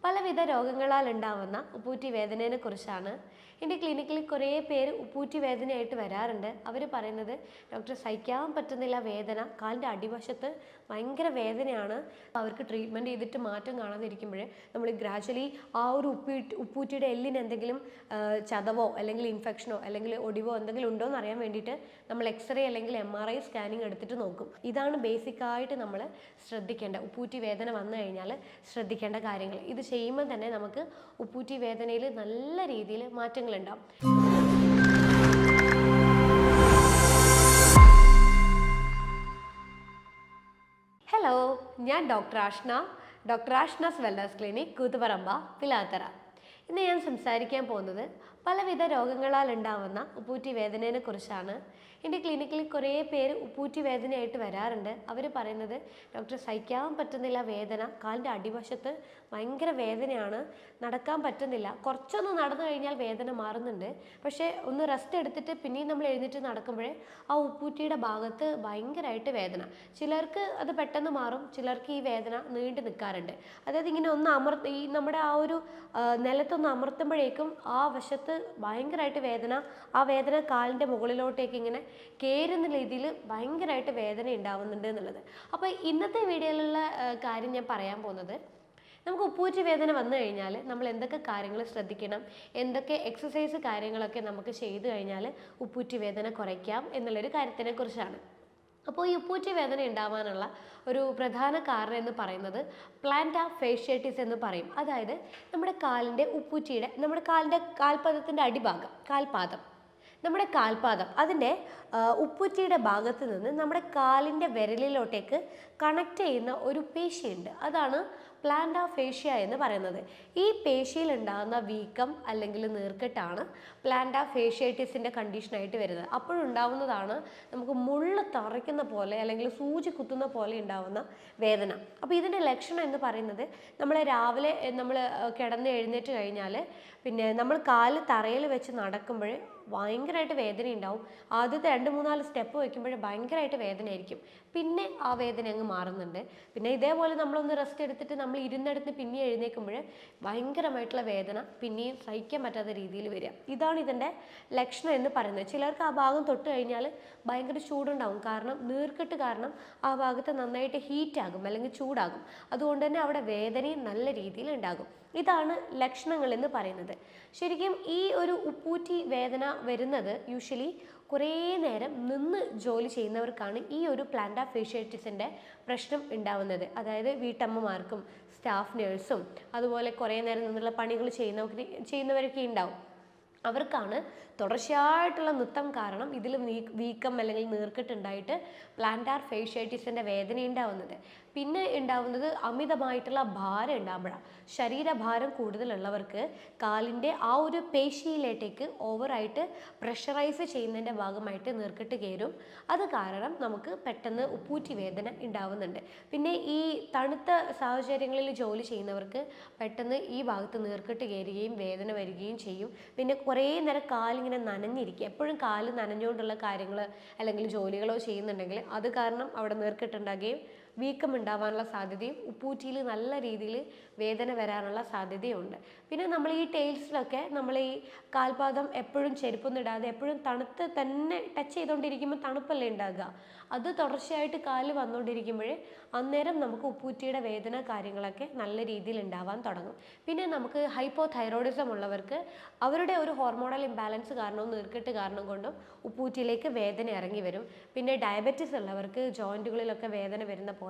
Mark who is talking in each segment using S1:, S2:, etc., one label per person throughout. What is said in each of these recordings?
S1: പലവിധ രോഗങ്ങളാൽ ഉണ്ടാവുന്ന ഉപ്പൂറ്റി വേദനയെ കുറിച്ചാണ്. എൻ്റെ ക്ലിനിക്കിൽ കുറേ പേര് ഉപ്പൂറ്റി വേദനയായിട്ട് വരാറുണ്ട്. അവർ പറയുന്നത് ഡോക്ടർ സഹിക്കാൻ പറ്റുന്നില്ല വേദന, കാലിൻ്റെ അടിവശത്ത് ഭയങ്കര വേദനയാണ്. അവർക്ക് ട്രീറ്റ്മെൻറ്റ് ചെയ്തിട്ട് മാറ്റം കാണാതിരിക്കുമ്പോൾ നമ്മൾ ഗ്രാജ്വലി ആ ഒരു ഉപ്പൂറ്റിയുടെ എല്ലിന് എന്തെങ്കിലും ചതവോ അല്ലെങ്കിൽ ഇൻഫെക്ഷനോ അല്ലെങ്കിൽ ഒടിവോ എന്തെങ്കിലും ഉണ്ടോ എന്ന് അറിയാൻ വേണ്ടിയിട്ട് നമ്മൾ എക്സ്റേ അല്ലെങ്കിൽ MRI സ്കാനിങ് എടുത്തിട്ട് നോക്കും. ഇതാണ് ബേസിക്കായിട്ട് നമ്മൾ ശ്രദ്ധിക്കേണ്ട ഉപ്പൂറ്റി വേദന വന്നു കഴിഞ്ഞാൽ ശ്രദ്ധിക്കേണ്ട കാര്യങ്ങൾ. ഇത് ചെയ്യുമ്പോൾ തന്നെ നമുക്ക് ഉപ്പൂറ്റി വേദനയിൽ നല്ല രീതിയിൽ മാറ്റങ്ങളുണ്ടാവും. ഹലോ, ഞാൻ doctor Ashna's wellness clinic, Koothuparamba, Pilathara. ഇന്ന് ഞാൻ സംസാരിക്കാൻ പോകുന്നത് പലവിധ രോഗങ്ങളാൽ ഉണ്ടാവുന്ന ഉപ്പൂറ്റി വേദനയെ കുറിച്ചാണ്. എൻ്റെ ക്ലിനിക്കിൽ കുറേ പേര് ഉപ്പൂറ്റി വേദനയായിട്ട് വരാറുണ്ട്. അവർ പറയുന്നത് ഡോക്ടർ സഹിക്കാൻ പറ്റുന്നില്ല വേദന, കാലിൻ്റെ അടിവശത്ത് ഭയങ്കര വേദനയാണ്, നടക്കാൻ പറ്റുന്നില്ല. കുറച്ചൊന്ന് നടന്നു കഴിഞ്ഞാൽ വേദന മാറുന്നുണ്ട്, പക്ഷേ ഒന്ന് റെസ്റ്റ് എടുത്തിട്ട് പിന്നെയും നമ്മൾ എഴുന്നേറ്റ് നടക്കുമ്പോഴേ ആ ഉപ്പൂറ്റിയുടെ ഭാഗത്ത് ഭയങ്കരമായിട്ട് വേദന. ചിലർക്ക് അത് പെട്ടെന്ന് മാറും, ചിലർക്ക് ഈ വേദന നീണ്ടു നിൽക്കാറുണ്ട്. അതായത് ഇങ്ങനെ ഒന്ന് ഈ നമ്മുടെ ആ ഒരു നിലത്തൊന്ന് അമർത്തുമ്പോഴേക്കും ആ വശത്ത് ഭയങ്കരമായിട്ട് വേദന, ആ വേദന കാലിൻ്റെ മുകളിലോട്ടേക്ക് ഇങ്ങനെ കയറുന്ന രീതിയിൽ ഭയങ്കരമായിട്ട് വേദന ഉണ്ടാവുന്നുണ്ട് എന്നുള്ളത്. അപ്പോൾ ഇന്നത്തെ വീഡിയോയിലുള്ള കാര്യം ഞാൻ പറയാൻ പോകുന്നത്, നമുക്ക് ഉപ്പൂറ്റി വേദന വന്നു കഴിഞ്ഞാൽ നമ്മൾ എന്തൊക്കെ കാര്യങ്ങൾ ശ്രദ്ധിക്കണം, എന്തൊക്കെ എക്സസൈസ് കാര്യങ്ങളൊക്കെ നമുക്ക് ചെയ്തു കഴിഞ്ഞാൽ ഉപ്പൂറ്റി വേദന കുറയ്ക്കാം എന്നുള്ളൊരു കാര്യത്തിനെ കുറിച്ചാണ്. അപ്പോൾ ഈ ഉപ്പൂറ്റി വേദന ഉണ്ടാവാനുള്ള ഒരു പ്രധാന കാരണം എന്ന് പറയുന്നത് പ്ലാന്റാർ ഫേഷ്യേറ്റിസ് എന്ന് പറയും. അതായത് നമ്മുടെ കാലിൻ്റെ ഉപ്പൂറ്റിയുടെ, നമ്മുടെ കാലിൻ്റെ കാൽപാദത്തിൻ്റെ അടിഭാഗം, നമ്മുടെ കാൽപാദം അതിൻ്റെ ഉപ്പൂറ്റിയുടെ ഭാഗത്ത് നിന്ന് നമ്മുടെ കാലിൻ്റെ വിരലിലോട്ടേക്ക് കണക്ട് ചെയ്യുന്ന ഒരു പേശിയുണ്ട്. അതാണ് പ്ലാന്റാർ ഫേഷ്യ എന്ന് പറയുന്നത്. ഈ പേശിയിൽ ഉണ്ടാകുന്ന വീക്കം അല്ലെങ്കിൽ നീർക്കെട്ടാണ് പ്ലാന്റാർ ഫേഷ്യേറ്റിസിൻ്റെ കണ്ടീഷനായിട്ട് വരുന്നത്. അപ്പോഴുണ്ടാവുന്നതാണ് നമുക്ക് മുള്ള് തറയ്ക്കുന്ന പോലെ അല്ലെങ്കിൽ സൂചി കുത്തുന്ന പോലെ ഉണ്ടാവുന്ന വേദന. അപ്പോൾ ഇതിൻ്റെ ലക്ഷണം എന്ന് പറയുന്നത്, നമ്മൾ രാവിലെ നമ്മൾ കിടന്ന് എഴുന്നേറ്റ് കഴിഞ്ഞാൽ പിന്നെ നമ്മൾ കാല് തറയിൽ വെച്ച് നടക്കുമ്പോൾ ഭയങ്കരമായിട്ട് വേദന ഉണ്ടാവും. ആദ്യത്തെ 2-3-4 സ്റ്റെപ്പ് വയ്ക്കുമ്പോൾ ഭയങ്കരമായിട്ട് വേദനയായിരിക്കും. പിന്നെ ആ വേദന അങ്ങ് മാറുന്നുണ്ട്. പിന്നെ ഇതേപോലെ നമ്മളൊന്ന് റെസ്റ്റ് എടുത്തിട്ട് നമ്മൾ ഇരുന്നെടുത്ത് പിന്നെ എഴുന്നേൽക്കുമ്പോൾ ഭയങ്കരമായിട്ടുള്ള വേദന പിന്നെയും സഹിക്കാൻ പറ്റാത്ത രീതിയിൽ വരിക. ഇതാണ് ഇതിൻ്റെ ലക്ഷണം എന്ന് പറയുന്നത്. ചിലർക്ക് ആ ഭാഗം തൊട്ട് കഴിഞ്ഞാൽ ഭയങ്കര ചൂടുണ്ടാവും. കാരണം നീർക്കെട്ട് കാരണം ആ ഭാഗത്ത് നന്നായിട്ട് ഹീറ്റാകും അല്ലെങ്കിൽ ചൂടാകും. അതുകൊണ്ട് തന്നെ അവിടെ വേദനയും നല്ല രീതിയിൽ ഉണ്ടാകും. ഇതാണ് ലക്ഷണങ്ങൾ എന്ന് പറയുന്നത്. ശരിക്കും ഈ ഒരു ഉപ്പൂറ്റി വേദന വരുന്നത് യൂഷ്വലി കുറേ നേരം നിന്ന് ജോലി ചെയ്യുന്നവർക്കാണ് ഈ ഒരു പ്ലാന്റാർ ഫേഷ്യേറ്റിസിൻ്റെ പ്രശ്നം ഉണ്ടാവുന്നത്. അതായത് വീട്ടമ്മമാർക്കും സ്റ്റാഫ് നേഴ്സും അതുപോലെ കുറേ നേരം നിന്നുള്ള പണികൾ ചെയ്യുന്നവരൊക്കെ ഉണ്ടാവും. അവർക്കാണ് തുടർച്ചയായിട്ടുള്ള നൃത്തം കാരണം ഇതിൽ വീക്കം അല്ലെങ്കിൽ നീർക്കെട്ടുണ്ടായിട്ട് പ്ലാന്റാർ ഫേഷ്യേറ്റിസിൻ്റെ വേദന ഉണ്ടാവുന്നത്. പിന്നെ ഉണ്ടാവുന്നത് അമിതമായിട്ടുള്ള ഭാരം ഉണ്ടാകുമ്പോഴാണ്. ശരീരഭാരം കൂടുതലുള്ളവർക്ക് കാലിൻ്റെ ആ ഒരു പേശിയിലേട്ടേക്ക് ഓവറായിട്ട് പ്രഷറൈസ് ചെയ്യുന്നതിൻ്റെ ഭാഗമായിട്ട് നീർക്കെട്ട് കയറും. അത് കാരണം നമുക്ക് പെട്ടെന്ന് ഉപ്പൂറ്റി വേദന ഉണ്ടാവുന്നുണ്ട്. പിന്നെ ഈ തണുത്ത സാഹചര്യങ്ങളിൽ ജോലി ചെയ്യുന്നവർക്ക് പെട്ടെന്ന് ഈ ഭാഗത്ത് നീർക്കെട്ട് കയറുകയും വേദന വരികയും ചെയ്യും. പിന്നെ കുറേ നേരം കാലിങ്ങനെ നനഞ്ഞിരിക്കുക, എപ്പോഴും കാല് നനഞ്ഞുകൊണ്ടുള്ള കാര്യങ്ങൾ അല്ലെങ്കിൽ ജോലികളോ ചെയ്യുന്നുണ്ടെങ്കിൽ അത് കാരണം അവിടെ നീർക്കെട്ടുണ്ടാകുകയും വീക്കം ഉണ്ടാവാനുള്ള സാധ്യതയും ഉപ്പൂറ്റിയിൽ നല്ല രീതിയിൽ വേദന വരാനുള്ള സാധ്യതയുണ്ട്. പിന്നെ നമ്മൾ ഈ ടൈൽസിലൊക്കെ നമ്മൾ ഈ കാൽപാദം എപ്പോഴും ചെരുപ്പൊന്നും ഇടാതെ എപ്പോഴും തണുത്ത് തന്നെ ടച്ച് ചെയ്തുകൊണ്ടിരിക്കുമ്പോൾ തണുപ്പല്ലേ ഉണ്ടാകുക. അത് തുടർച്ചയായിട്ട് കാല് വന്നുകൊണ്ടിരിക്കുമ്പോൾ അന്നേരം നമുക്ക് ഉപ്പൂറ്റിയുടെ വേദന കാര്യങ്ങളൊക്കെ നല്ല രീതിയിൽ ഉണ്ടാവാൻ തുടങ്ങും. പിന്നെ നമുക്ക് ഹൈപ്പോതൈറോയിഡിസം ഉള്ളവർക്ക് അവരുടെ ഒരു ഹോർമോണൽ ഇംബാലൻസ് കാരണവും നീർക്കെട്ട് കാരണം കൊണ്ടും ഉപ്പൂറ്റിയിലേക്ക് വേദന ഇറങ്ങി വരും. പിന്നെ ഡയബറ്റിസ് ഉള്ളവർക്ക് ജോയിൻറ്റുകളിലൊക്കെ വേദന വരുന്ന പോലെ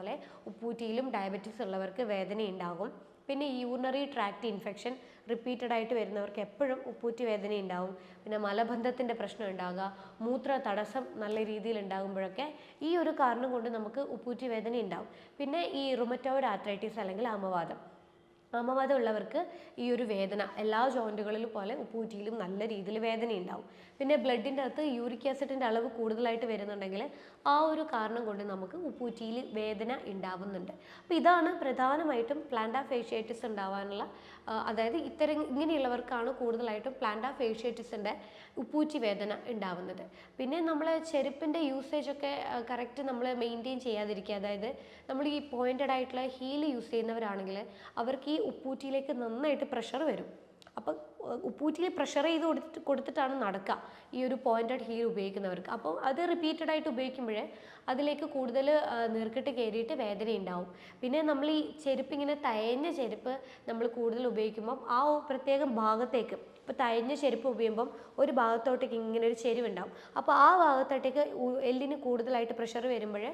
S1: ഉപ്പൂറ്റിയിലും ഡയബറ്റിസ് ഉള്ളവർക്ക് വേദന ഉണ്ടാകും. പിന്നെ യൂറിനറി ട്രാക്ട് ഇൻഫെക്ഷൻ റിപ്പീറ്റഡ് ആയിട്ട് വരുന്നവർക്ക് എപ്പോഴും ഉപ്പൂറ്റി വേദന ഉണ്ടാവും. പിന്നെ മലബന്ധത്തിൻ്റെ പ്രശ്നം ഉണ്ടാകുക, മൂത്ര തടസ്സം നല്ല രീതിയിൽ ഉണ്ടാകുമ്പോഴൊക്കെ ഈ ഒരു കാരണം കൊണ്ട് നമുക്ക് ഉപ്പൂറ്റി വേദന ഉണ്ടാവും. പിന്നെ ഈ റുമറ്റോയിഡ് ആർത്രൈറ്റിസ് അല്ലെങ്കിൽ ആമവാദം ഉള്ളവർക്ക് ഈ ഒരു വേദന എല്ലാ ജോയിൻറ്റുകളിലും പോലെ ഉപ്പൂറ്റിയിലും നല്ല രീതിയിൽ വേദന ഉണ്ടാവും. പിന്നെ ബ്ലഡിൻ്റെ അകത്ത് യൂറിക് ആസിഡിൻ്റെ അളവ് കൂടുതലായിട്ട് വരുന്നുണ്ടെങ്കിൽ ആ ഒരു കാരണം കൊണ്ട് നമുക്ക് ഉപ്പൂറ്റിയിൽ വേദന ഉണ്ടാവുന്നുണ്ട്. അപ്പോൾ ഇതാണ് പ്രധാനമായിട്ടും പ്ലാന്റാർ ഫേഷ്യേറ്റിസ് ഉണ്ടാവാനുള്ള, അതായത് ഇങ്ങനെയുള്ളവർക്കാണ് കൂടുതലായിട്ടും പ്ലാന്റാർ ഫേഷ്യേറ്റിസിൻ്റെ ഉപ്പൂറ്റി വേദന ഉണ്ടാവുന്നത്. പിന്നെ നമ്മൾ ചെരുപ്പിൻ്റെ യൂസേജൊക്കെ കറക്റ്റ് നമ്മൾ മെയിൻറ്റെയിൻ ചെയ്യാതിരിക്കുക. അതായത് നമ്മൾ ഈ പോയിൻറ്റഡ് ആയിട്ടുള്ള ഹീൽ യൂസ് ചെയ്യുന്നവരാണെങ്കിൽ അവർക്ക് ഈ ഉപ്പൂറ്റിയിലേക്ക് നന്നായിട്ട് പ്രഷർ വരും. അപ്പം ഉപ്പൂറ്റിയിൽ പ്രഷർ ചെയ്ത് കൊടുത്തിട്ടാണ് നടക്കുക ഈ ഒരു പോയിന്റഡ് ഹീൽ ഉപയോഗിക്കുന്നവർക്ക്. അപ്പോൾ അത് റിപ്പീറ്റഡ് ആയിട്ട് ഉപയോഗിക്കുമ്പോഴേ അതിലേക്ക് കൂടുതൽ നീർക്കെട്ട് കയറിയിട്ട് വേദന ഉണ്ടാവും. പിന്നെ നമ്മൾ ഈ ചെരുപ്പ് ഇങ്ങനെ തയഞ്ഞ ചെരുപ്പ് നമ്മൾ കൂടുതൽ ഉപയോഗിക്കുമ്പം ആ പ്രത്യേകം ഭാഗത്തേക്ക്, ഇപ്പോൾ തയഞ്ഞ ചെരുപ്പ് ഉപയോഗിക്കുമ്പം ഒരു ഭാഗത്തോട്ടേക്ക് ഇങ്ങനെ ഒരു ചെരിവുണ്ടാവും. അപ്പോൾ ആ ഭാഗത്തോട്ടേക്ക് എല്ലിന് കൂടുതലായിട്ട് പ്രഷർ വരുമ്പോൾ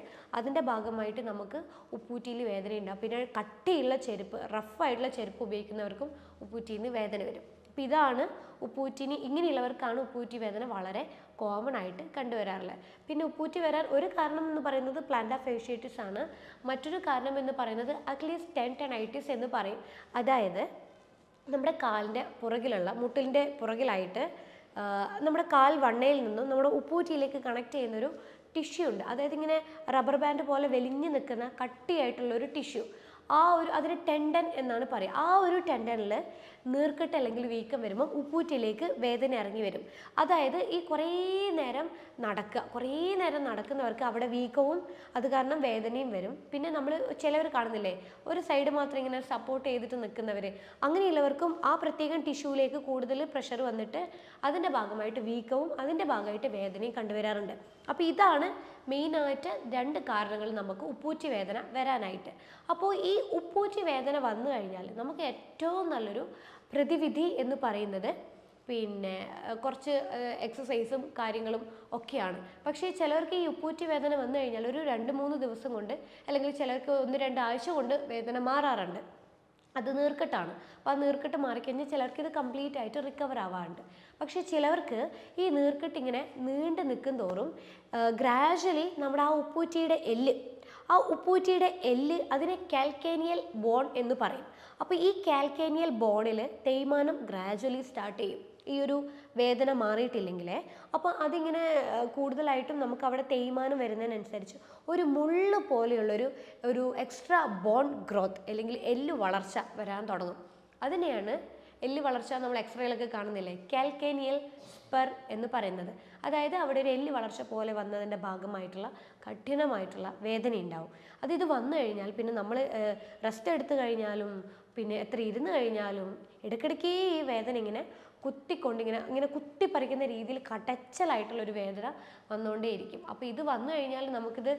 S1: അതിൻ്റെ ഭാഗമായിട്ട് നമുക്ക് ഉപ്പൂറ്റിയിൽ വേദന ഉണ്ടാവും. പിന്നെ കട്ടിയുള്ള ചെരുപ്പ്, റഫായിട്ടുള്ള ചെരുപ്പ് ഉപയോഗിക്കുന്നവർക്കും ഉപ്പൂറ്റിയിൽ നിന്ന് വേദന വരും. അപ്പോൾ ഇതാണ് ഉപ്പൂറ്റിന്, ഇങ്ങനെയുള്ളവർക്കാണ് ഉപ്പൂറ്റി വേദന വളരെ കോമൺ ആയിട്ട് കണ്ടുവരാറുള്ളത്. പിന്നെ ഉപ്പൂറ്റി വരാൻ ഒരു കാരണം എന്ന് പറയുന്നത് പ്ലാന്റാർ ഫേഷ്യേറ്റിസ് ആണ്. മറ്റൊരു കാരണം എന്ന് പറയുന്നത് അക്ലീസ് ടെൻഡനൈറ്റിസ് എന്ന് പറയും. അതായത് നമ്മുടെ കാലിൻ്റെ പുറകിലുള്ള മുട്ടിലിൻ്റെ പുറകിലായിട്ട് നമ്മുടെ കാൽ വണ്ണയിൽ നിന്നും നമ്മുടെ ഉപ്പൂറ്റിയിലേക്ക് കണക്ട് ചെയ്യുന്നൊരു ടിഷ്യൂ ഉണ്ട്. അതായത് ഇങ്ങനെ റബ്ബർ ബാൻഡ് പോലെ വലിഞ്ഞു നിൽക്കുന്ന കട്ടിയായിട്ടുള്ളൊരു ടിഷ്യൂ, അതിന് ടെൻഡൻ എന്നാണ് പറയുക. ആ ഒരു ടെൻഡനിൽ നീർക്കെട്ട് അല്ലെങ്കിൽ വീക്കം വരുമ്പോൾ ഉപ്പൂറ്റിയിലേക്ക് വേദന ഇറങ്ങി വരും. അതായത് ഈ കുറേ നേരം നടക്കുന്നവർക്ക് അവിടെ വീക്കവും അത് കാരണം വേദനയും വരും. പിന്നെ നമ്മൾ ചിലവർ കാണുന്നില്ലേ, ഒരു സൈഡ് മാത്രം ഇങ്ങനെ സപ്പോർട്ട് ചെയ്തിട്ട് നിൽക്കുന്നവർ, അങ്ങനെയുള്ളവർക്കും ആ പ്രത്യേകം ടിഷ്യൂവിലേക്ക് കൂടുതൽ പ്രഷർ വന്നിട്ട് അതിൻ്റെ ഭാഗമായിട്ട് വീക്കവും അതിൻ്റെ ഭാഗമായിട്ട് വേദനയും കണ്ടുവരാറുണ്ട്. അപ്പോൾ ഇതാണ് മെയിനായിട്ട് 2 കാരണങ്ങൾ നമുക്ക് ഉപ്പൂറ്റി വേദന വരാനായിട്ട്. അപ്പോൾ ഈ ഉപ്പൂറ്റി വേദന വന്നു കഴിഞ്ഞാൽ നമുക്ക് ഏറ്റവും നല്ലൊരു പ്രതിവിധി എന്ന് പറയുന്നത് പിന്നെ കുറച്ച് എക്സസൈസും കാര്യങ്ങളും ഒക്കെയാണ്. പക്ഷേ ചിലവർക്ക് ഈ ഉപ്പൂറ്റി വേദന വന്നു കഴിഞ്ഞാൽ ഒരു 2-3 ദിവസം കൊണ്ട്, അല്ലെങ്കിൽ ചിലർക്ക് 1-2 ആഴ്ച കൊണ്ട് വേദന മാറാറുണ്ട്. അത് നീർക്കെട്ടാണ്. അപ്പോൾ ആ നീർക്കെട്ട് മാറിക്കഴിഞ്ഞാൽ ചിലർക്ക് ഇത് കംപ്ലീറ്റ് ആയിട്ട് റിക്കവർ ആവാറുണ്ട്. പക്ഷേ ചിലവർക്ക് ഈ നീർക്കെട്ട് ഇങ്ങനെ നീണ്ടു നിൽക്കും തോറും ഗ്രാജ്വലി നമ്മുടെ ആ ഉപ്പൂറ്റിയുടെ എല്ല് അതിനെ കാൽക്കേനിയൽ ബോൺ എന്ന് പറയും. അപ്പോൾ ഈ കാൽക്കേനിയൽ ബോണിൽ തേയ്മാനം ഗ്രാജ്വലി സ്റ്റാർട്ട് ചെയ്യും ഈ ഒരു വേദന മാറിയിട്ടില്ലെങ്കിൽ. അപ്പോൾ അതിങ്ങനെ കൂടുതലായിട്ടും നമുക്ക് അവിടെ തേയ്മാനം വരുന്നതിനനുസരിച്ച് ഒരു മുള്ളു പോലെയുള്ളൊരു എക്സ്ട്രാ ബോൺ ഗ്രോത്ത് അല്ലെങ്കിൽ എല്ല് വളർച്ച വരാൻ തുടങ്ങും. അതിനെയാണ് എല്ല് വളർച്ച നമ്മൾ എക്സ്റേയിലൊക്കെ കാണുന്നില്ലേ, കാൽക്കേനിയൽ സ്പർ എന്ന് പറയുന്നത്. അതായത് അവിടെ ഒരു എല്ല് വളർച്ച പോലെ വന്നതിൻ്റെ ഭാഗമായിട്ടുള്ള കഠിനമായിട്ടുള്ള വേദന ഉണ്ടാവും. ഇത് വന്നു കഴിഞ്ഞാൽ പിന്നെ നമ്മൾ റെസ്റ്റ് എടുത്തു കഴിഞ്ഞാലും പിന്നെ എത്ര ഇരുന്ന് കഴിഞ്ഞാലും ഇടയ്ക്കിടയ്ക്ക് ഈ വേദന ഇങ്ങനെ ഇങ്ങനെ കുത്തിപ്പറിക്കുന്ന രീതിയിൽ കടച്ചലായിട്ടുള്ളൊരു വേദന വന്നുകൊണ്ടേയിരിക്കും. അപ്പോൾ ഇത് വന്നു കഴിഞ്ഞാൽ നമുക്കിത്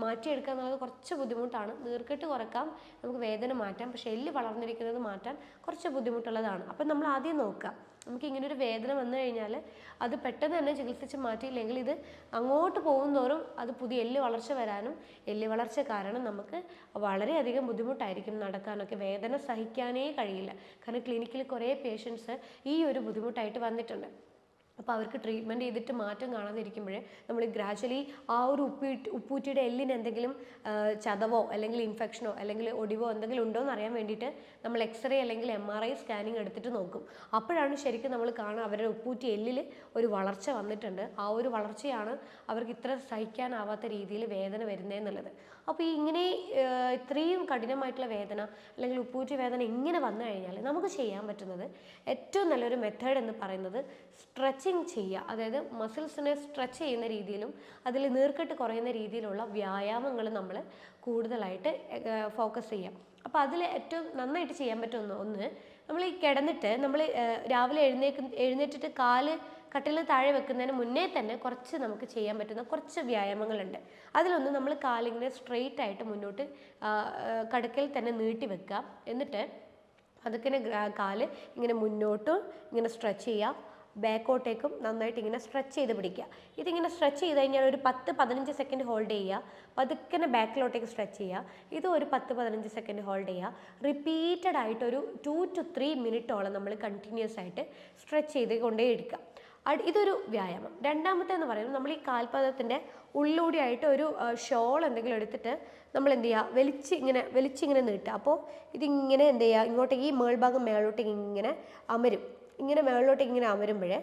S1: മാറ്റിയെടുക്കുക എന്നുള്ളത് കുറച്ച് ബുദ്ധിമുട്ടാണ്. നീർക്കെട്ട് കുറക്കാം, നമുക്ക് വേദന മാറ്റാം, പക്ഷേ എല്ല് വളർന്നിരിക്കുന്നത് മാറ്റാൻ കുറച്ച് ബുദ്ധിമുട്ടുള്ളതാണ്. അപ്പം നമ്മൾ ആദ്യം നോക്കുക, നമുക്ക് ഇങ്ങനൊരു വേദന വന്നു കഴിഞ്ഞാൽ അത് പെട്ടെന്ന് തന്നെ ചികിത്സിച്ച് മാറ്റിയില്ലെങ്കിൽ ഇത് അങ്ങോട്ട് പോകുന്തോറും അത് പുതിയ എല്ല് വളർച്ച വരാനും എല്ല് വളർച്ച കാരണം നമുക്ക് വളരെയധികം ബുദ്ധിമുട്ടായിരിക്കും നടക്കാനൊക്കെ. വേദന സഹിക്കാനേ കഴിയില്ല. കാരണം ക്ലിനിക്കിൽ കുറേ പേഷ്യൻസ് ഈ ഒരു ബുദ്ധിമുട്ടായിട്ട് വന്നിട്ടുണ്ട്. അപ്പോൾ അവർക്ക് ട്രീറ്റ്മെൻറ്റ് ചെയ്തിട്ട് മാറ്റം കാണാതിരിക്കുമ്പോഴേ നമ്മൾ ഗ്രാജ്വലി ആ ഒരു ഉപ്പൂറ്റിയുടെ എല്ലിന് എന്തെങ്കിലും ചതവോ അല്ലെങ്കിൽ ഇൻഫെക്ഷനോ അല്ലെങ്കിൽ ഒടിവോ എന്തെങ്കിലും ഉണ്ടോ എന്ന് അറിയാൻ വേണ്ടിയിട്ട് നമ്മൾ എക്സ്റേ അല്ലെങ്കിൽ MRI സ്കാനിങ് എടുത്തിട്ട് നോക്കും. അപ്പോഴാണ് ശരിക്കും നമ്മൾ കാണുക അവരുടെ ഉപ്പൂറ്റി എല്ലിൽ ഒരു വളർച്ച വന്നിട്ടുണ്ട്. ആ ഒരു വളർച്ചയാണ് അവർക്ക് ഇത്ര സഹിക്കാനാവാത്ത രീതിയിൽ വേദന വരുന്നതെന്നുള്ളത്. അപ്പോൾ ഇങ്ങനെ ഇത്രയും കഠിനമായിട്ടുള്ള വേദന അല്ലെങ്കിൽ ഉപ്പൂറ്റി വേദന ഇങ്ങനെ വന്നു കഴിഞ്ഞാൽ നമുക്ക് ചെയ്യാൻ പറ്റുന്നത് ഏറ്റവും നല്ലൊരു മെത്തേഡ് എന്ന് പറയുന്നത് സ്ട്രെച്ചിങ് ചെയ്യുക. അതായത് മസിൽസിനെ സ്ട്രെച്ച് ചെയ്യുന്ന രീതിയിലും അതിൽ നീർക്കെട്ട് കുറയുന്ന രീതിയിലുള്ള വ്യായാമങ്ങൾ നമ്മൾ കൂടുതലായിട്ട് ഫോക്കസ് ചെയ്യാം. അപ്പോൾ അതിൽ ഏറ്റവും നന്നായിട്ട് ചെയ്യാൻ പറ്റുന്ന ഒന്ന്, നമ്മൾ ഈ കിടന്നിട്ട് നമ്മൾ രാവിലെ എഴുന്നേറ്റിട്ട് കാല് കട്ടിലിന് താഴെ വെക്കുന്നതിന് മുന്നേ തന്നെ കുറച്ച് നമുക്ക് ചെയ്യാൻ പറ്റുന്ന കുറച്ച് വ്യായാമങ്ങളുണ്ട്. അതിലൊന്ന് നമ്മൾ കാലിങ്ങനെ സ്ട്രെയിറ്റ് ആയിട്ട് മുന്നോട്ട് കടക്കയിൽ തന്നെ നീട്ടി വെക്കുക. എന്നിട്ട് അതൊക്കെ കാല് ഇങ്ങനെ മുന്നോട്ടും ഇങ്ങനെ സ്ട്രെച്ച് ചെയ്യുക, ബാക്കോട്ടേക്കും നന്നായിട്ട് ഇങ്ങനെ സ്ട്രെച്ച് ചെയ്ത് പിടിക്കുക. ഇതിങ്ങനെ സ്ട്രെച്ച് ചെയ്ത് കഴിഞ്ഞാൽ ഒരു 10-15 സെക്കൻഡ് ഹോൾഡ് ചെയ്യുക, പതുക്കെ ബാക്കിലോട്ടേക്ക് സ്ട്രെച്ച് ചെയ്യുക. ഇത് ഒരു 10-15 സെക്കൻഡ് ഹോൾഡ് ചെയ്യുക. റിപ്പീറ്റഡ് ആയിട്ട് ഒരു 2 to 3 മിനിറ്റോളം നമ്മൾ കണ്ടിന്യൂസ് ആയിട്ട് സ്ട്രെച്ച് ചെയ്ത് കൊണ്ടേയിരിക്കുക. ഇതൊരു വ്യായാമം. രണ്ടാമത്തേന്ന് പറയുന്നത് നമ്മൾ ഈ കാൽപാദത്തിൻ്റെ ഉള്ളിലൂടെയായിട്ട് ഒരു ഷോൾ എന്തെങ്കിലും എടുത്തിട്ട് നമ്മൾ എന്ത് ചെയ്യുക, വലിച്ചിങ്ങനെ നീട്ടുക. അപ്പോൾ ഇതിങ്ങനെ എന്ത് ചെയ്യുക, ഇങ്ങോട്ടേക്ക് ഈ മേൾഭാഗം മേളോട്ടേക്ക് ഇങ്ങനെ അമരും. ഇങ്ങനെ മേളിലോട്ടേക്ക് ഇങ്ങനെ അമരുമ്പോഴേ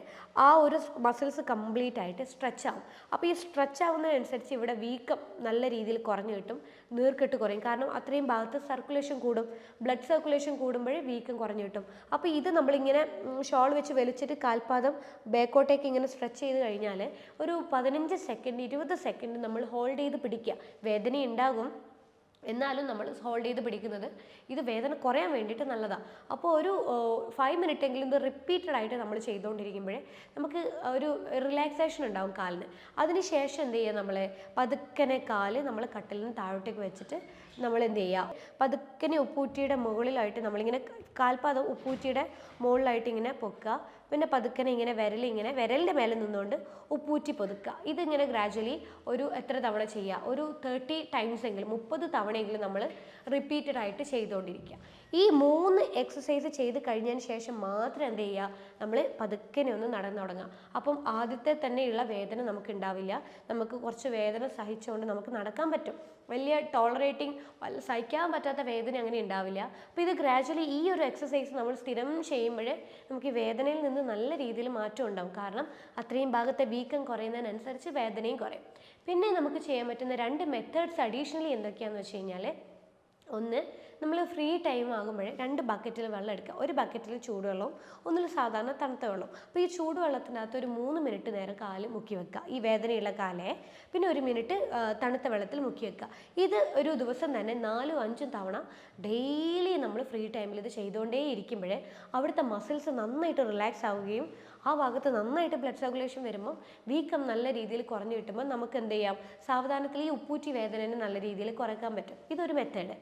S1: ആ ഒരു മസിൽസ് കംപ്ലീറ്റ് ആയിട്ട് സ്ട്രെച്ച് ആവും. അപ്പോൾ ഈ സ്ട്രെച്ച് ആവുന്നതിനനുസരിച്ച് ഇവിടെ വീക്കം നല്ല രീതിയിൽ കുറഞ്ഞു കിട്ടും, നീർക്കെട്ട് കുറയും. കാരണം അത്രയും ഭാഗത്ത് സർക്കുലേഷൻ കൂടും, ബ്ലഡ് സർക്കുലേഷൻ കൂടുമ്പോഴേ വീക്കം കുറഞ്ഞു കിട്ടും. അപ്പോൾ ഇത് നമ്മളിങ്ങനെ ഷോൾ വെച്ച് വലിച്ചിട്ട് കാൽപാദം ബാക്കോട്ടേക്ക് ഇങ്ങനെ സ്ട്രെച്ച് ചെയ്ത് കഴിഞ്ഞാൽ ഒരു 15 സെക്കൻഡ് 20 സെക്കൻഡ് നമ്മൾ ഹോൾഡ് ചെയ്ത് പിടിക്കുക. വേദന ഉണ്ടാകും, എന്നാലും നമ്മൾ ഹോൾഡ് ചെയ്ത് പിടിക്കുന്നത് ഇത് വേദന കുറയാൻ വേണ്ടിയിട്ട് നല്ലതാണ്. അപ്പോൾ ഒരു 5 മിനിറ്റ് എങ്കിലും ഇത് റിപ്പീറ്റഡ് ആയിട്ട് നമ്മൾ ചെയ്തുകൊണ്ടിരിക്കുമ്പോഴേ നമുക്ക് ഒരു റിലാക്സേഷൻ ഉണ്ടാവും കാലിന്. അതിനുശേഷം എന്ത് ചെയ്യുക, നമ്മൾ പതുക്കനെ കാല് നമ്മൾ കട്ടിൽ നിന്ന് താഴോട്ടേക്ക് വെച്ചിട്ട് നമ്മൾ എന്ത് ചെയ്യുക, പതുക്കനെ ഉപ്പൂറ്റിയുടെ മുകളിലായിട്ട് നമ്മളിങ്ങനെ കാൽപാദം ഉപ്പൂറ്റിയുടെ മുകളിലായിട്ട് ഇങ്ങനെ പൊക്കുക. പിന്നെ പതുക്കനെ ഇങ്ങനെ വിരലിൻ്റെ മേലെ നിന്നുകൊണ്ട് ഉപ്പൂറ്റി പൊതുക്കുക. ഇതിങ്ങനെ ഗ്രാജ്വലി ഒരു എത്ര തവണ ചെയ്യുക, ഒരു 30 ടൈംസ് എങ്കിലും 30 തവണയെങ്കിലും നമ്മൾ റിപ്പീറ്റഡ് ആയിട്ട് ചെയ്തുകൊണ്ടിരിക്കുക. ഈ 3 എക്സസൈസ് ചെയ്ത് കഴിഞ്ഞതിന് ശേഷം മാത്രം എന്ത് ചെയ്യുക, നമ്മൾ പതുക്കനെ ഒന്ന് നടന്നു തുടങ്ങുക. അപ്പം ആദ്യത്തെ തന്നെയുള്ള വേദന നമുക്ക് ഉണ്ടാവില്ല. നമുക്ക് കുറച്ച് വേദന സഹിച്ചുകൊണ്ട് നമുക്ക് നടക്കാൻ പറ്റും. വലിയ ടോളറേറ്റിംഗ് സഹിക്കാൻ പറ്റാത്ത വേദന അങ്ങനെ ഉണ്ടാവില്ല. അപ്പോൾ ഇത് ഗ്രാജ്വലി ഈ ഒരു എക്സസൈസ് നമ്മൾ സ്ഥിരം ചെയ്യുമ്പോൾ നമുക്ക് ഈ വേദനയിൽ നിന്ന് നല്ല രീതിയിൽ മാറ്റം ഉണ്ടാവും. കാരണം അത്രയും ഭാഗത്തെ വീക്കം കുറയുന്നതിനനുസരിച്ച് വേദനയും കുറയും. പിന്നെ നമുക്ക് ചെയ്യാൻ പറ്റുന്ന 2 മെത്തേഡ്സ് അഡീഷണലി എന്തൊക്കെയാണെന്ന് വെച്ച് കഴിഞ്ഞാൽ, ഒന്ന്, നമ്മൾ ഫ്രീ ടൈം ആകുമ്പോൾ 2 ബക്കറ്റിൽ വെള്ളം എടുക്കുക. ഒരു ബക്കറ്റിൽ ചൂടുവെള്ളവും ഒന്നിൽ സാധാരണ തണുത്ത വെള്ളവും. അപ്പോൾ ഈ ചൂടുവെള്ളത്തിനകത്ത് ഒരു 3 മിനിറ്റ് നേരം കാല് മുക്കി വെക്കുക, ഈ വേദനയുള്ള കാലേ. പിന്നെ 1 മിനിറ്റ് തണുത്ത വെള്ളത്തിൽ മുക്കി വെക്കുക. ഇത് ഒരു ദിവസം തന്നെ 4-5 തവണ ഡെയിലി നമ്മൾ ഫ്രീ ടൈമിൽ ഇത് ചെയ്തുകൊണ്ടേ ഇരിക്കുമ്പോഴേ അവിടുത്തെ മസിൽസ് നന്നായിട്ട് റിലാക്സ് ആവുകയും ആ ഭാഗത്ത് നന്നായിട്ട് ബ്ലഡ് സർക്കുലേഷൻ വരുമ്പോൾ വീക്കം നല്ല രീതിയിൽ കുറഞ്ഞു കിട്ടുമ്പോൾ നമുക്ക് എന്ത് ചെയ്യാം, സാവധാനത്തിൽ ഈ ഉപ്പൂറ്റി വേദനയെ നല്ല രീതിയിൽ കുറയ്ക്കാൻ പറ്റും. ഇതൊരു മെത്തേഡ്.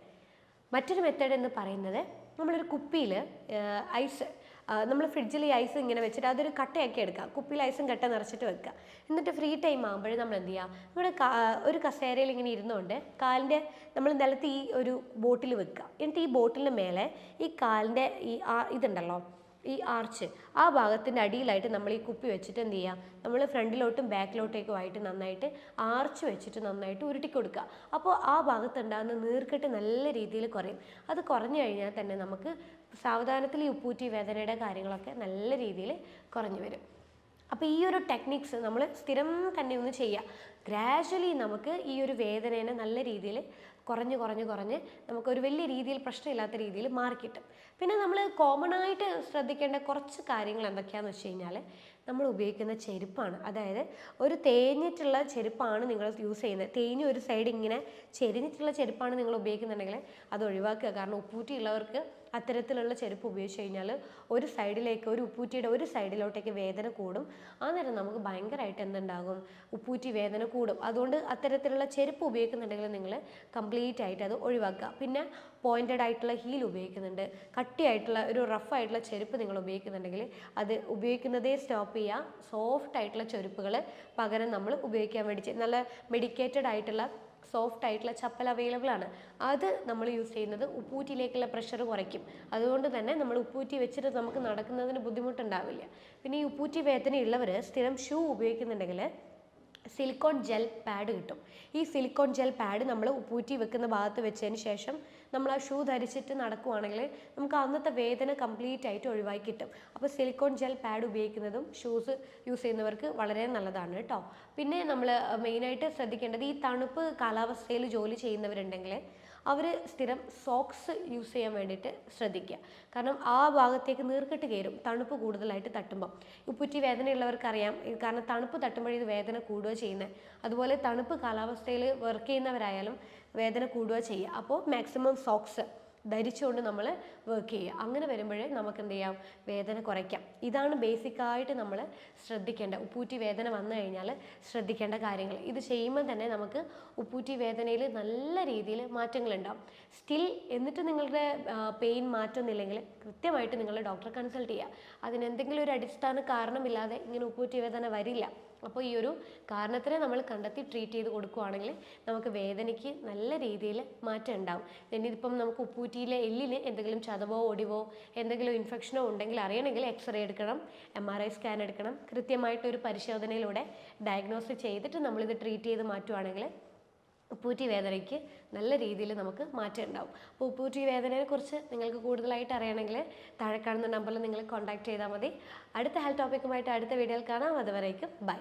S1: മറ്റൊരു മെത്തേഡ് എന്ന് പറയുന്നത്, നമ്മളൊരു കുപ്പിയിൽ ഐസ്, നമ്മൾ ഫ്രിഡ്ജിൽ ഈ ഐസ് ഇങ്ങനെ വെച്ചിട്ട് അതൊരു കട്ടയാക്കി എടുക്കുക. കുപ്പിയിൽ ഐസും കട്ട നിറച്ചിട്ട് വെക്കുക. എന്നിട്ട് ഫ്രീ ടൈം ആകുമ്പോഴേ നമ്മൾ എന്ത് ചെയ്യുക, നമ്മുടെ ഒരു കസേരയിൽ ഇങ്ങനെ ഇരുന്നുകൊണ്ട് കാലിൻ്റെ നമ്മൾ നിലത്ത് ഈ ഒരു ബോട്ടിൽ വെക്കുക. എന്നിട്ട് ഈ ബോട്ടിലിന് മേലെ ഈ കാലിൻ്റെ ഈ ഇതുണ്ടല്ലോ, ഈ ആർച്ച്, ആ ഭാഗത്തിൻ്റെ അടിയിലായിട്ട് നമ്മൾ ഈ കുപ്പി വെച്ചിട്ട് എന്ത് ചെയ്യുക, നമ്മൾ ഫ്രണ്ടിലോട്ടും ബാക്കിലോട്ടേക്കുമായിട്ട് നന്നായിട്ട് ആർച്ച് വെച്ചിട്ട് നന്നായിട്ട് ഉരുട്ടി കൊടുക്കുക. അപ്പോൾ ആ ഭാഗത്തുണ്ടാകുന്ന നീർക്കെട്ട് നല്ല രീതിയിൽ കുറയും. അത് കുറഞ്ഞു കഴിഞ്ഞാൽ തന്നെ നമുക്ക് സാവധാനത്തിൽ ഈ ഉപ്പൂറ്റി വേദനയുടെ കാര്യങ്ങളൊക്കെ നല്ല രീതിയിൽ കുറഞ്ഞു വരും. അപ്പോൾ ഈ ഒരു ടെക്നിക്സ് നമ്മൾ സ്ഥിരം തന്നെ ഒന്ന് ചെയ്യുക. ഗ്രാജ്വലി നമുക്ക് ഈ ഒരു വേദനേനെ നല്ല രീതിയിൽ കുറഞ്ഞ് നമുക്കൊരു വലിയ രീതിയിൽ പ്രശ്നമില്ലാത്ത രീതിയിൽ മാറിക്കിട്ടും. പിന്നെ നമ്മൾ കോമൺ ആയിട്ട് ശ്രദ്ധിക്കേണ്ട കുറച്ച് കാര്യങ്ങൾ എന്തൊക്കെയാണെന്ന് വെച്ച് കഴിഞ്ഞാൽ, നമ്മൾ ഉപയോഗിക്കുന്ന ചെരുപ്പാണ്. അതായത് ഒരു തേഞ്ഞിട്ടുള്ള ചെരുപ്പാണ് നിങ്ങൾ യൂസ് ചെയ്യുന്നത്, തേഞ്ഞ് ഒരു സൈഡ് ഇങ്ങനെ ചെരിഞ്ഞിട്ടുള്ള ചെരുപ്പാണ് നിങ്ങൾ ഉപയോഗിക്കുന്നുണ്ടെങ്കിൽ അത് ഒഴിവാക്കുക. കാരണം ഉപ്പൂറ്റി ഉള്ളവർക്ക് അത്തരത്തിലുള്ള ചെരുപ്പ് ഉപയോഗിച്ച് കഴിഞ്ഞാൽ ഒരു സൈഡിലേക്ക്, ഒരു ഉപ്പൂറ്റിയുടെ ഒരു സൈഡിലോട്ടേക്ക് വേദന കൂടും. ആ നേരം നമുക്ക് ഭയങ്കരമായിട്ട് എന്തുണ്ടാകും, ഉപ്പൂറ്റി വേദന കൂടും. അതുകൊണ്ട് അത്തരത്തിലുള്ള ചെരുപ്പ് ഉപയോഗിക്കുന്നുണ്ടെങ്കിൽ നിങ്ങൾ കംപ്ലീറ്റ് ആയിട്ട് അത് ഒഴിവാക്കുക. പിന്നെ പോയിൻറ്റഡ് ആയിട്ടുള്ള ഹീൽ ഉപയോഗിക്കുന്നുണ്ട്, കട്ടിയായിട്ടുള്ള ഒരു റഫ് ആയിട്ടുള്ള ചെരുപ്പ് നിങ്ങൾ ഉപയോഗിക്കുന്നുണ്ടെങ്കിൽ അത് ഉപയോഗിക്കുന്നതേ സ്റ്റോപ്പ് ചെയ്യുക. സോഫ്റ്റ് ആയിട്ടുള്ള ചെരുപ്പുകൾ പകരം നമ്മൾ ഉപയോഗിക്കാൻ വേണ്ടി നല്ല മെഡിക്കേറ്റഡ് ആയിട്ടുള്ള സോഫ്റ്റ് ആയിട്ടുള്ള ചപ്പൽ അവൈലബിൾ ആണ്. അത് നമ്മൾ യൂസ് ചെയ്യുന്നത് ഉപ്പൂറ്റിയിലേക്കുള്ള പ്രഷർ കുറയ്ക്കും. അതുകൊണ്ട് തന്നെ നമ്മൾ ഉപ്പൂറ്റി വെച്ചിട്ട് നമുക്ക് നടക്കുന്നതിന് ബുദ്ധിമുട്ടുണ്ടാവില്ല. പിന്നെ ഈ ഉപ്പൂറ്റി വേദനയുള്ളവർ സ്ഥിരം ഷൂ ഉപയോഗിക്കുന്നുണ്ടെങ്കിൽ സിലിക്കോൺ ജെൽ പാഡ് കിട്ടും. ഈ സിലിക്കോൺ ജെൽ പാഡ് നമ്മൾ ഉപ്പൂറ്റി വെക്കുന്ന ഭാഗത്ത് വെച്ചതിന് ശേഷം നമ്മൾ ആ ഷൂ ധരിച്ചിട്ട് നടക്കുവാണെങ്കിൽ നമുക്ക് അന്നത്തെ വേദന കംപ്ലീറ്റ് ആയിട്ട് ഒഴിവാക്കി കിട്ടും. അപ്പോൾ സിലിക്കോൺ ജെൽ പാഡ് ഉപയോഗിക്കുന്നതും ഷൂസ് യൂസ് ചെയ്യുന്നവർക്ക് വളരെ നല്ലതാണ് കേട്ടോ. പിന്നെ നമ്മൾ മെയിനായിട്ട് ശ്രദ്ധിക്കേണ്ടത്, ഈ തണുപ്പ് കാലാവസ്ഥയിൽ ജോലി ചെയ്യുന്നവരുണ്ടെങ്കിൽ അവർ സ്ഥിരം സോക്സ് യൂസ് ചെയ്യാൻ വേണ്ടിയിട്ട് ശ്രദ്ധിക്കുക. കാരണം ആ ഭാഗത്തേക്ക് നീർക്കെട്ട് കയറും തണുപ്പ് കൂടുതലായിട്ട് തട്ടുമ്പോൾ. ഉപ്പൂറ്റി വേദനയുള്ളവർക്കറിയാം, കാരണം തണുപ്പ് തട്ടുമ്പോൾ ഇത് വേദന കൂടുക ചെയ്യുന്നത്. അതുപോലെ തണുപ്പ് കാലാവസ്ഥയിൽ വർക്ക് ചെയ്യുന്നവരായാലും വേദന കൂടുക ചെയ്യുക. അപ്പോൾ മാക്സിമം സോക്സ് ധരിച്ചുകൊണ്ട് നമ്മൾ വർക്ക് ചെയ്യുക. അങ്ങനെ വരുമ്പോഴേ നമുക്ക് എന്ത് ചെയ്യാം, വേദന കുറയ്ക്കാം. ഇതാണ് ബേസിക്കായിട്ട് നമ്മൾ ശ്രദ്ധിക്കേണ്ട, ഉപ്പൂറ്റി വേദന വന്നു കഴിഞ്ഞാൽ ശ്രദ്ധിക്കേണ്ട കാര്യങ്ങൾ. ഇത് ചെയ്യുമ്പോൾ തന്നെ നമുക്ക് ഉപ്പൂറ്റി വേദനയിൽ നല്ല രീതിയിൽ മാറ്റങ്ങളുണ്ടാവും. സ്റ്റിൽ എന്നിട്ട് നിങ്ങളുടെ പെയിൻ മാറ്റുന്നില്ലെങ്കിൽ കൃത്യമായിട്ട് നിങ്ങൾ ഡോക്ടറെ കൺസൾട്ട് ചെയ്യുക. അതിനെന്തെങ്കിലും ഒരു അടിസ്ഥാന കാരണമില്ലാതെ ഇങ്ങനെ ഉപ്പൂറ്റി വേദന വരില്ല. അപ്പോൾ ഈ ഒരു കാരണത്തിനെ നമ്മൾ കണ്ടെത്തി ട്രീറ്റ് ചെയ്ത് കൊടുക്കുകയാണെങ്കിൽ നമുക്ക് വേദനയ്ക്ക് നല്ല രീതിയിൽ മാറ്റം ഉണ്ടാവും. ഇനിയിപ്പം നമുക്ക് ഉപ്പൂറ്റിയിലെ എല്ലിന് എന്തെങ്കിലും ചതവോ ഒടിവോ എന്തെങ്കിലും ഇൻഫെക്ഷനോ ഉണ്ടെങ്കിൽ അറിയണമെങ്കിൽ എക്സ്റേ എടുക്കണം, MRI സ്കാൻ എടുക്കണം. കൃത്യമായിട്ടൊരു പരിശോധനയിലൂടെ ഡയഗ്നോസ് ചെയ്തിട്ട് നമ്മളിത് ട്രീറ്റ് ചെയ്ത് മാറ്റുവാണെങ്കിൽ ഉപ്പൂറ്റി വേദനയ്ക്ക് നല്ല രീതിയിൽ നമുക്ക് മാറ്റം ഉണ്ടാവും. അപ്പോൾ ഉപ്പൂറ്റി വേദനയെക്കുറിച്ച് നിങ്ങൾക്ക് കൂടുതലായിട്ട് അറിയണമെങ്കിൽ താഴെ കാണുന്ന നമ്പറിൽ നിങ്ങൾ കോൺടാക്ട് ചെയ്താൽ മതി. അടുത്ത ഹെൽത്ത് ടോപ്പിക്കുമായിട്ട് അടുത്ത വീഡിയോയിൽ കാണാം. അതുവരേക്കും ബൈ.